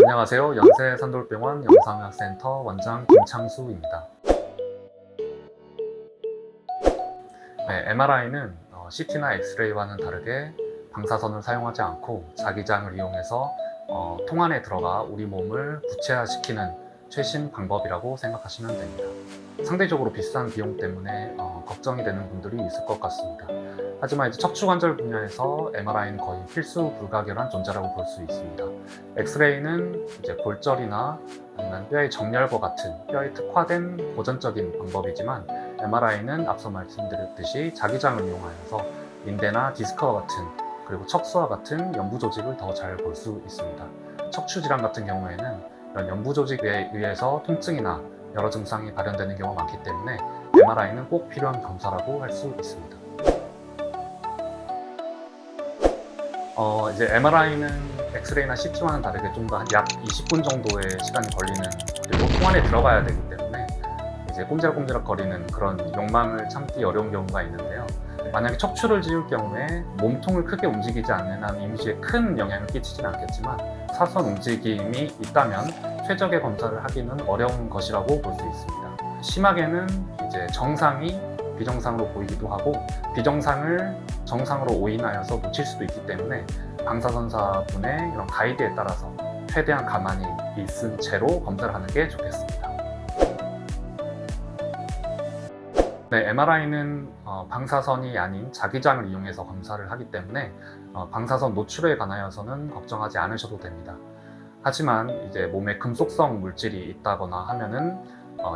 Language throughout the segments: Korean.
안녕하세요. 연세산돌병원 영상의학센터 원장 김창수입니다. 네, MRI는 CT나 엑스레이와는 다르게 방사선을 사용하지 않고 자기장을 이용해서 통 안에 들어가 우리 몸을 구체화시키는 최신 방법이라고 생각하시면 됩니다. 상대적으로 비싼 비용 때문에 걱정이 되는 분들이 있을 것 같습니다. 하지만 이제 척추관절 분야에서 MRI는 거의 필수 불가결한 존재라고 볼 수 있습니다. 엑스레이는 이제 골절이나 아니면 뼈의 정렬과 같은 뼈에 특화된 고전적인 방법이지만 MRI는 앞서 말씀드렸듯이 자기장을 이용하여서 인대나 디스크와 같은 그리고 척수와 같은 연부 조직을 더 잘 볼 수 있습니다. 척추 질환 같은 경우에는 이런 연부 조직에 의해서 통증이나 여러 증상이 발현되는 경우가 많기 때문에 MRI는 꼭 필요한 검사라고 할 수 있습니다. 이제 MRI는 엑스레이나 CT와는 다르게 좀 더 약 20분 정도의 시간이 걸리는, 그리고 통 안에 들어가야 되기 때문에 이제 꼼지락꼼지락 거리는 그런 욕망을 참기 어려운 경우가 있는데요. 만약에 척추를 지울 경우에 몸통을 크게 움직이지 않는 한 이미지에 큰 영향을 끼치지는 않겠지만 사선 움직임이 있다면 최적의 검사를 하기는 어려운 것이라고 볼 수 있습니다. 심하게는 이제 정상이 비정상으로 보이기도 하고 비정상을 정상으로 오인하여서 놓칠 수도 있기 때문에 방사선사분의 이런 가이드에 따라서 최대한 가만히 있은 채로 검사를 하는 게 좋겠습니다. 네, MRI는 방사선이 아닌 자기장을 이용해서 검사를 하기 때문에 방사선 노출에 관하여서는 걱정하지 않으셔도 됩니다. 하지만 이제 몸에 금속성 물질이 있다거나 하면은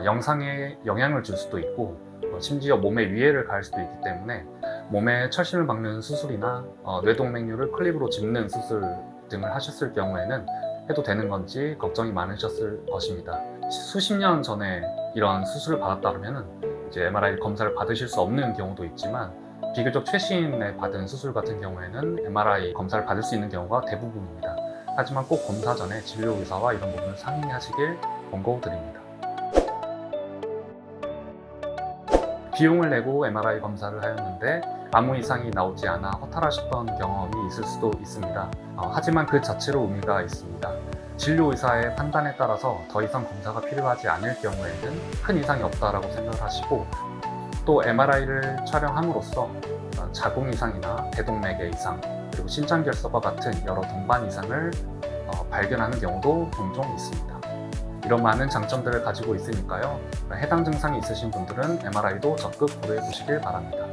영상에 영향을 줄 수도 있고 심지어 몸의 위해를 가할 수도 있기 때문에 몸에 철심을 박는 수술이나 뇌동맥류를 클립으로 짚는 수술 등을 하셨을 경우에는 해도 되는 건지 걱정이 많으셨을 것입니다. 수십 년 전에 이런 수술을 받았다 그러면은 이제 MRI 검사를 받으실 수 없는 경우도 있지만 비교적 최신에 받은 수술 같은 경우에는 MRI 검사를 받을 수 있는 경우가 대부분입니다. 하지만 꼭 검사 전에 진료의사와 이런 부분을 상의하시길 권고드립니다. 비용을 내고 MRI 검사를 하였는데 아무 이상이 나오지 않아 허탈하셨던 경험이 있을 수도 있습니다. 하지만 그 자체로 의미가 있습니다. 진료의사의 판단에 따라서 더 이상 검사가 필요하지 않을 경우에는 큰 이상이 없다라고 생각을 하시고, 또 MRI를 촬영함으로써 자궁 이상이나 대동맥의 이상, 그리고 신장결석과 같은 여러 동반 이상을 발견하는 경우도 종종 있습니다. 이런 많은 장점들을 가지고 있으니까요, 해당 증상이 있으신 분들은 MRI도 적극 고려해 보시길 바랍니다.